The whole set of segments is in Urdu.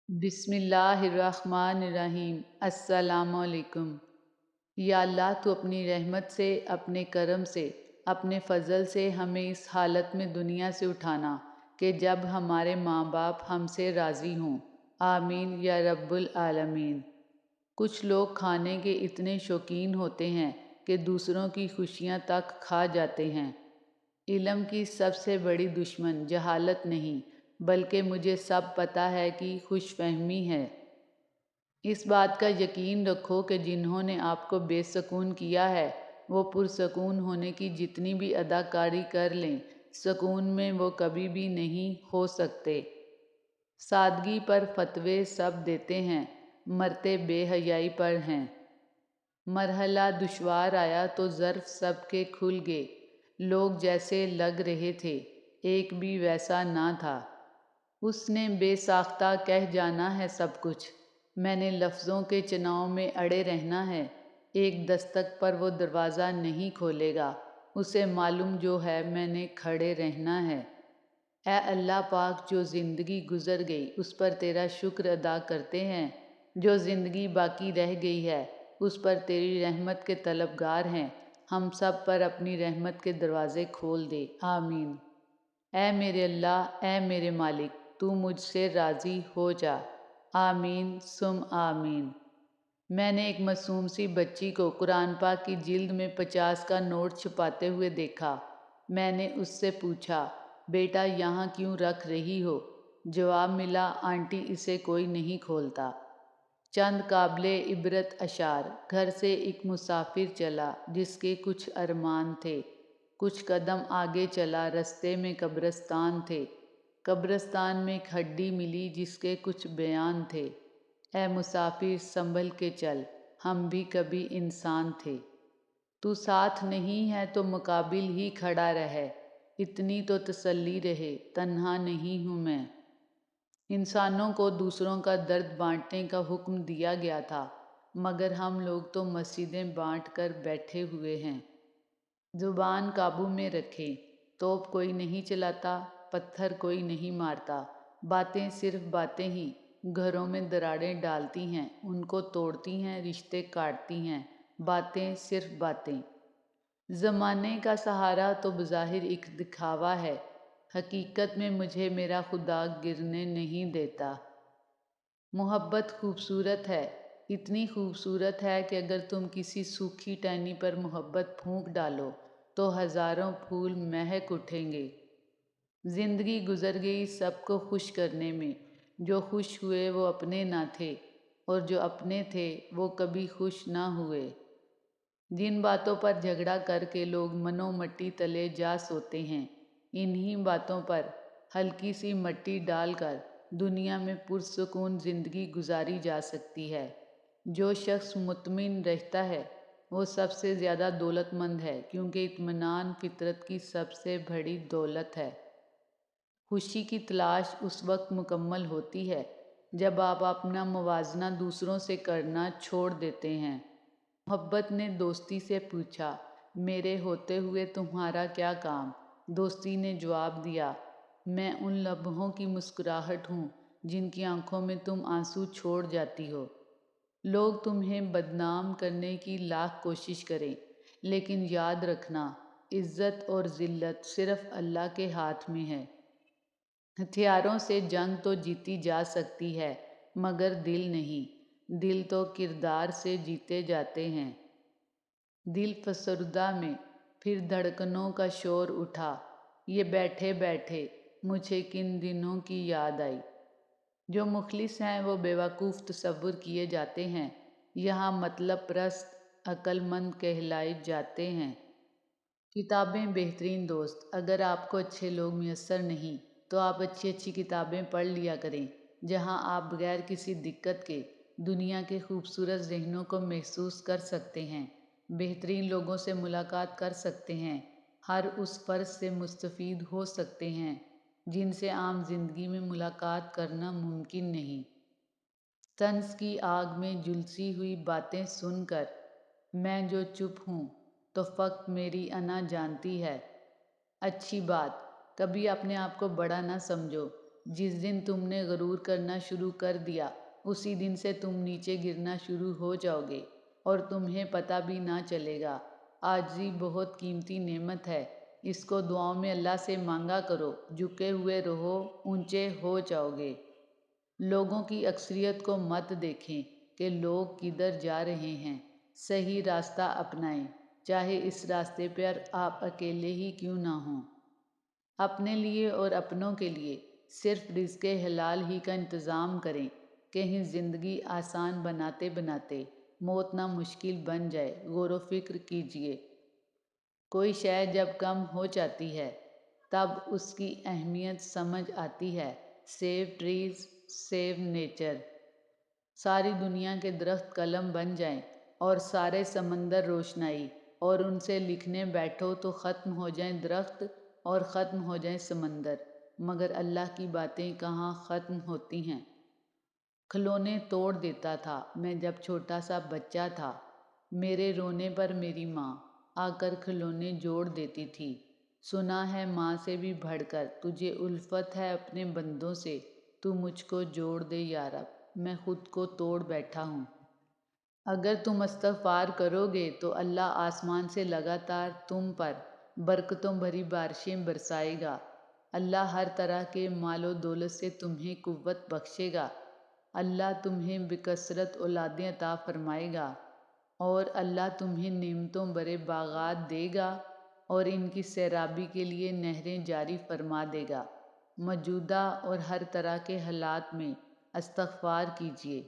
بسم اللہ الرحمن الرحیم۔ السلام علیکم۔ یا اللہ، تو اپنی رحمت سے، اپنے کرم سے، اپنے فضل سے ہمیں اس حالت میں دنیا سے اٹھانا کہ جب ہمارے ماں باپ ہم سے راضی ہوں۔ آمین یا رب العالمین۔ کچھ لوگ کھانے کے اتنے شوقین ہوتے ہیں کہ دوسروں کی خوشیاں تک کھا جاتے ہیں۔ علم کی سب سے بڑی دشمن جہالت نہیں، بلکہ مجھے سب پتہ ہے کہ خوش فہمی ہے۔ اس بات کا یقین رکھو کہ جنہوں نے آپ کو بے سکون کیا ہے وہ پرسکون ہونے کی جتنی بھی اداکاری کر لیں، سکون میں وہ کبھی بھی نہیں ہو سکتے۔ سادگی پر فتوے سب دیتے ہیں، مرتے بے حیائی پر ہیں۔ مرحلہ دشوار آیا تو ظرف سب کے کھل گئے، لوگ جیسے لگ رہے تھے ایک بھی ویسا نہ تھا۔ اس نے بے ساختہ کہہ جانا ہے سب کچھ، میں نے لفظوں کے چناؤ میں اڑے رہنا ہے۔ ایک دستک پر وہ دروازہ نہیں کھولے گا، اسے معلوم جو ہے میں نے کھڑے رہنا ہے۔ اے اللہ پاک، جو زندگی گزر گئی اس پر تیرا شکر ادا کرتے ہیں، جو زندگی باقی رہ گئی ہے اس پر تیری رحمت کے طلبگار ہیں۔ ہم سب پر اپنی رحمت کے دروازے کھول دے، آمین۔ اے میرے اللہ، اے میرے مالک، تو مجھ سے راضی ہو جا، آمین ثم آمین۔ میں نے ایک معصوم سی بچی کو قرآن پاک کی جلد میں 50 کا نوٹ چھپاتے ہوئے دیکھا۔ میں نے اس سے پوچھا، بیٹا یہاں کیوں رکھ رہی ہو؟ جواب ملا، آنٹی اسے کوئی نہیں کھولتا۔ چند قابل عبرت اشعار۔ گھر سے ایک مسافر چلا جس کے کچھ ارمان تھے، کچھ قدم آگے چلا رستے میں قبرستان تھے، قبرستان میں ایک ہڈی ملی جس کے کچھ بیان تھے۔ اے مسافر سنبھل کے چل، ہم بھی کبھی انسان تھے۔ تو ساتھ نہیں ہے تو مقابل ہی کھڑا رہے، اتنی تو تسلی رہے تنہا نہیں ہوں میں۔ انسانوں کو دوسروں کا درد بانٹنے کا حکم دیا گیا تھا، مگر ہم لوگ تو مسجدیں بانٹ کر بیٹھے ہوئے ہیں۔ زبان قابو میں رکھیں، توپ کوئی نہیں چلاتا، پتھر کوئی نہیں مارتا، باتیں صرف باتیں ہی گھروں میں دراڑیں ڈالتی ہیں، ان کو توڑتی ہیں، رشتے کاٹتی ہیں، باتیں صرف باتیں۔ زمانے کا سہارا تو بظاہر ایک دکھاوا ہے، حقیقت میں مجھے میرا خدا گرنے نہیں دیتا۔ محبت خوبصورت ہے، اتنی خوبصورت ہے کہ اگر تم کسی سوکھی ٹہنی پر محبت پھونک ڈالو تو ہزاروں پھول مہک اٹھیں گے۔ زندگی گزر گئی سب کو خوش کرنے میں، جو خوش ہوئے وہ اپنے نہ تھے، اور جو اپنے تھے وہ کبھی خوش نہ ہوئے۔ جن باتوں پر جھگڑا کر کے لوگ منو مٹی تلے جا سوتے ہیں، انہی باتوں پر ہلکی سی مٹی ڈال کر دنیا میں پرسکون زندگی گزاری جا سکتی ہے۔ جو شخص مطمئن رہتا ہے وہ سب سے زیادہ دولت مند ہے، کیونکہ اطمینان فطرت کی سب سے بڑی دولت ہے۔ خوشی کی تلاش اس وقت مکمل ہوتی ہے جب آپ اپنا موازنہ دوسروں سے کرنا چھوڑ دیتے ہیں۔ محبت نے دوستی سے پوچھا، میرے ہوتے ہوئے تمہارا کیا کام؟ دوستی نے جواب دیا، میں ان لمحوں کی مسکراہٹ ہوں جن کی آنکھوں میں تم آنسو چھوڑ جاتی ہو۔ لوگ تمہیں بدنام کرنے کی لاکھ کوشش کریں، لیکن یاد رکھنا، عزت اور ذلت صرف اللہ کے ہاتھ میں ہے۔ ہتھیاروں سے جنگ تو جیتی جا سکتی ہے مگر دل نہیں، دل تو کردار سے جیتے جاتے ہیں۔ دل فسردہ میں پھر دھڑکنوں کا شور اٹھا، یہ بیٹھے بیٹھے مجھے کن دنوں کی یاد آئی۔ جو مخلص ہیں وہ بیوقوف تصور کیے جاتے ہیں، یہاں مطلب پرست عقل مند کہلائے جاتے ہیں۔ کتابیں بہترین دوست۔ اگر آپ کو اچھے لوگ میسر نہیں تو آپ اچھی اچھی کتابیں پڑھ لیا کریں، جہاں آپ بغیر کسی دقت کے دنیا کے خوبصورت ذہنوں کو محسوس کر سکتے ہیں، بہترین لوگوں سے ملاقات کر سکتے ہیں، ہر اس فرد سے مستفید ہو سکتے ہیں جن سے عام زندگی میں ملاقات کرنا ممکن نہیں۔ طنز کی آگ میں جھلسی ہوئی باتیں سن کر میں جو چپ ہوں تو فقط میری انا جانتی ہے۔ اچھی بات، کبھی اپنے آپ کو بڑا نہ سمجھو، جس دن تم نے غرور کرنا شروع کر دیا اسی دن سے تم نیچے گرنا شروع ہو جاؤ گے اور تمہیں پتہ بھی نہ چلے گا۔ عاجزی بہت قیمتی نعمت ہے، اس کو دعاؤں میں اللہ سے مانگا کرو، جھکے ہوئے رہو، اونچے ہو جاؤ گے۔ لوگوں کی اکثریت کو مت دیکھیں کہ لوگ کدھر جا رہے ہیں، صحیح راستہ اپنائیں، چاہے اس راستے پر آپ اکیلے ہی کیوں نہ ہوں۔ اپنے لیے اور اپنوں کے لیے صرف رزق حلال ہی کا انتظام کریں، کہیں زندگی آسان بناتے بناتے موت نہ مشکل بن جائے۔ غور و فکر کیجیے، کوئی شے جب کم ہو جاتی ہے تب اس کی اہمیت سمجھ آتی ہے۔ Save trees, save nature. ساری دنیا کے درخت قلم بن جائیں اور سارے سمندر روشنائی، اور ان سے لکھنے بیٹھو تو ختم ہو جائیں درخت اور ختم ہو جائیں سمندر، مگر اللہ کی باتیں کہاں ختم ہوتی ہیں۔ کھلونے توڑ دیتا تھا میں جب چھوٹا سا بچہ تھا، میرے رونے پر میری ماں آ کر کھلونے جوڑ دیتی تھی۔ سنا ہے ماں سے بھی بڑھ کر تجھے الفت ہے اپنے بندوں سے، تو مجھ کو جوڑ دے یا رب، میں خود کو توڑ بیٹھا ہوں۔ اگر تم استغفار کرو گے تو اللہ آسمان سے لگاتار تم پر برکتوں بھری بارشیں برسائے گا۔ اللہ ہر طرح کے مال و دولت سے تمہیں قوت بخشے گا۔ اللہ تمہیں بکثرت اولادیں عطا فرمائے گا، اور اللہ تمہیں نعمتوں بھرے باغات دے گا اور ان کی سیرابی کے لیے نہریں جاری فرما دے گا۔ موجودہ اور ہر طرح کے حالات میں استغفار کیجیے۔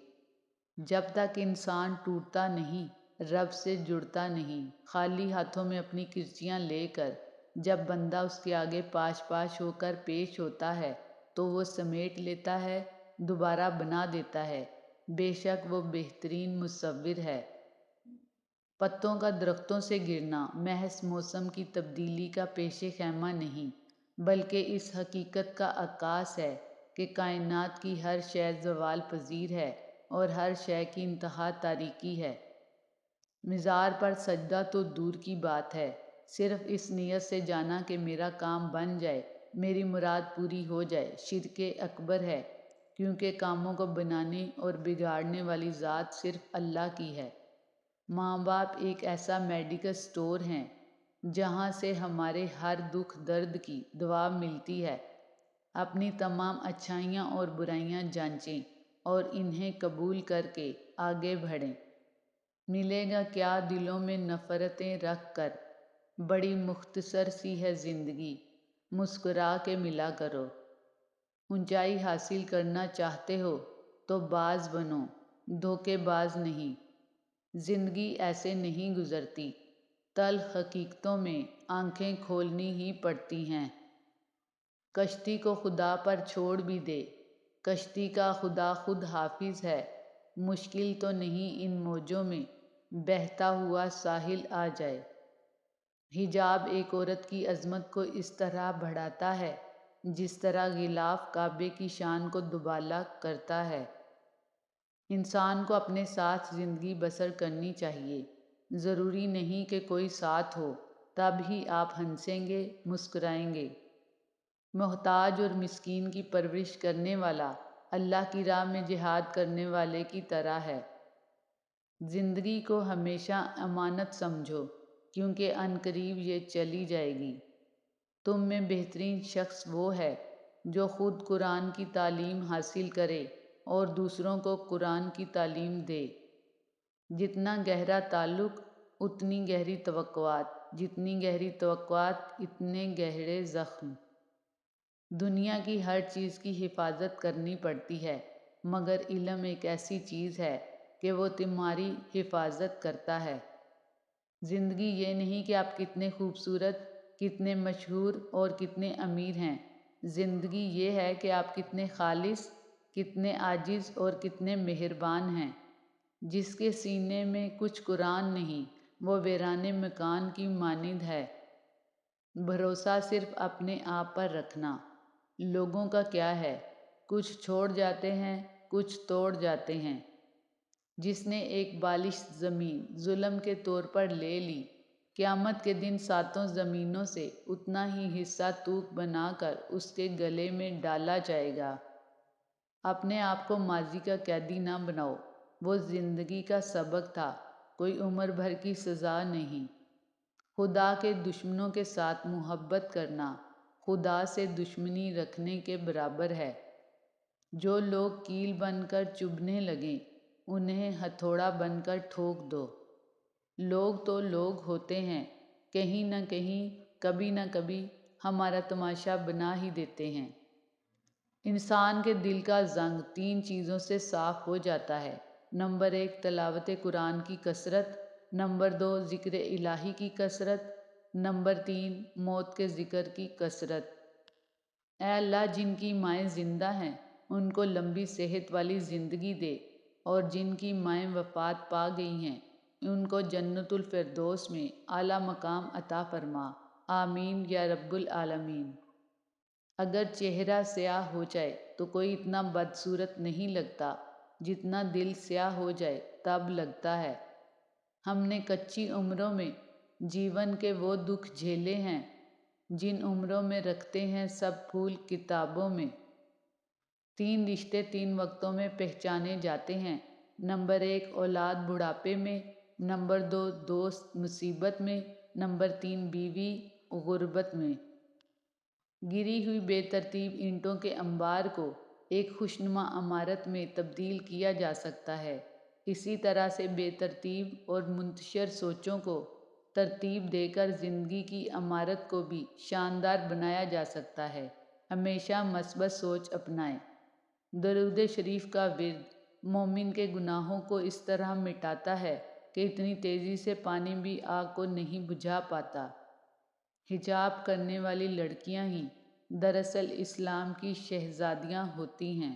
جب تک انسان ٹوٹتا نہیں، رب سے جڑتا نہیں۔ خالی ہاتھوں میں اپنی کرچیاں لے کر جب بندہ اس کے آگے پاش پاش ہو کر پیش ہوتا ہے تو وہ سمیٹ لیتا ہے، دوبارہ بنا دیتا ہے۔ بے شک وہ بہترین مصور ہے۔ پتوں کا درختوں سے گرنا محض موسم کی تبدیلی کا پیش خیمہ نہیں، بلکہ اس حقیقت کا عکاس ہے کہ کائنات کی ہر شے زوال پذیر ہے اور ہر شے کی انتہا تاریکی ہے۔ مزار پر سجدہ تو دور کی بات ہے، صرف اس نیت سے جانا کہ میرا کام بن جائے، میری مراد پوری ہو جائے، شرک اکبر ہے، کیونکہ کاموں کو بنانے اور بگاڑنے والی ذات صرف اللہ کی ہے۔ ماں باپ ایک ایسا میڈیکل سٹور ہیں جہاں سے ہمارے ہر دکھ درد کی دوا ملتی ہے۔ اپنی تمام اچھائیاں اور برائیاں جانچیں اور انہیں قبول کر کے آگے بڑھیں۔ ملے گا کیا دلوں میں نفرتیں رکھ کر، بڑی مختصر سی ہے زندگی، مسکرا کے ملا کرو۔ اونچائی حاصل کرنا چاہتے ہو تو باز بنو، دھوکے باز نہیں۔ زندگی ایسے نہیں گزرتی، تلخ حقیقتوں میں آنکھیں کھولنی ہی پڑتی ہیں۔ کشتی کو خدا پر چھوڑ بھی دے، کشتی کا خدا خود حافظ ہے۔ مشکل تو نہیں ان موجوں میں بہتا ہوا ساحل آ جائے۔ حجاب ایک عورت کی عظمت کو اس طرح بڑھاتا ہے جس طرح غلاف کعبے کی شان کو دوبالا کرتا ہے۔ انسان کو اپنے ساتھ زندگی بسر کرنی چاہیے۔ ضروری نہیں کہ کوئی ساتھ ہو تب ہی آپ ہنسیں گے، مسکرائیں گے۔ محتاج اور مسکین کی پرورش کرنے والا اللہ کی راہ میں جہاد کرنے والے کی طرح ہے۔ زندگی کو ہمیشہ امانت سمجھو، کیونکہ عنقریب یہ چلی جائے گی۔ تم میں بہترین شخص وہ ہے جو خود قرآن کی تعلیم حاصل کرے اور دوسروں کو قرآن کی تعلیم دے۔ جتنا گہرا تعلق اتنی گہری توقعات، جتنی گہری توقعات اتنے گہرے زخم۔ دنیا کی ہر چیز کی حفاظت کرنی پڑتی ہے، مگر علم ایک ایسی چیز ہے کہ وہ تمہاری حفاظت کرتا ہے۔ زندگی یہ نہیں کہ آپ کتنے خوبصورت، کتنے مشہور اور کتنے امیر ہیں۔ زندگی یہ ہے کہ آپ کتنے خالص، کتنے عاجز اور کتنے مہربان ہیں۔ جس کے سینے میں کچھ قرآن نہیں وہ ویرانے مکان کی مانند ہے۔ بھروسہ صرف اپنے آپ پر رکھنا۔ لوگوں کا کیا ہے، کچھ چھوڑ جاتے ہیں، کچھ توڑ جاتے ہیں۔ جس نے ایک بالش زمین ظلم کے طور پر لے لی، قیامت کے دن ساتوں زمینوں سے اتنا ہی حصہ توق بنا کر اس کے گلے میں ڈالا جائے گا۔ اپنے آپ کو ماضی کا قیدی نہ بناؤ، وہ زندگی کا سبق تھا، کوئی عمر بھر کی سزا نہیں۔ خدا کے دشمنوں کے ساتھ محبت کرنا خدا سے دشمنی رکھنے کے برابر ہے۔ جو لوگ کیل بن کر چبھنے لگیں انہیں ہتھوڑا بن کر ٹھوک دو۔ لوگ تو لوگ ہوتے ہیں، کہیں نہ کہیں کبھی نہ کبھی ہمارا تماشا بنا ہی دیتے ہیں۔ انسان کے دل کا زنگ 3 چیزوں سے صاف ہو جاتا ہے۔ نمبر 1 تلاوت قرآن کی کثرت، نمبر 2 ذکر الہی کی کثرت، نمبر 3 موت کے ذکر کی کثرت۔ اے اللہ، جن کی مائیں زندہ ہیں ان کو لمبی صحت والی زندگی دے، اور جن کی مائیں وفات پا گئی ہیں ان کو جنت الفردوس میں اعلیٰ مقام عطا فرما، آمین یا رب العالمین۔ اگر چہرہ سیاہ ہو جائے تو کوئی اتنا بدصورت نہیں لگتا جتنا دل سیاہ ہو جائے تب لگتا ہے۔ ہم نے کچی عمروں میں جیون کے وہ دکھ جھیلے ہیں جن عمروں میں رکھتے ہیں سب پھول کتابوں میں۔ 3 رشتے 3 وقتوں میں پہچانے جاتے ہیں۔ نمبر 1 اولاد بڑھاپے میں، نمبر 2 دوست مصیبت میں، نمبر 3 بیوی غربت میں۔ گری ہوئی بے ترتیب اینٹوں کے انبار کو ایک خوشنما عمارت میں تبدیل کیا جا سکتا ہے، اسی طرح سے بے ترتیب اور منتشر سوچوں کو ترتیب دے کر زندگی کی عمارت کو بھی شاندار بنایا جا سکتا ہے۔ ہمیشہ مثبت سوچ اپنائیں۔ درود شریف کا ورد مومن کے گناہوں کو اس طرح مٹاتا ہے کہ اتنی تیزی سے پانی بھی آگ کو نہیں بجھا پاتا۔ حجاب کرنے والی لڑکیاں ہی دراصل اسلام کی شہزادیاں ہوتی ہیں۔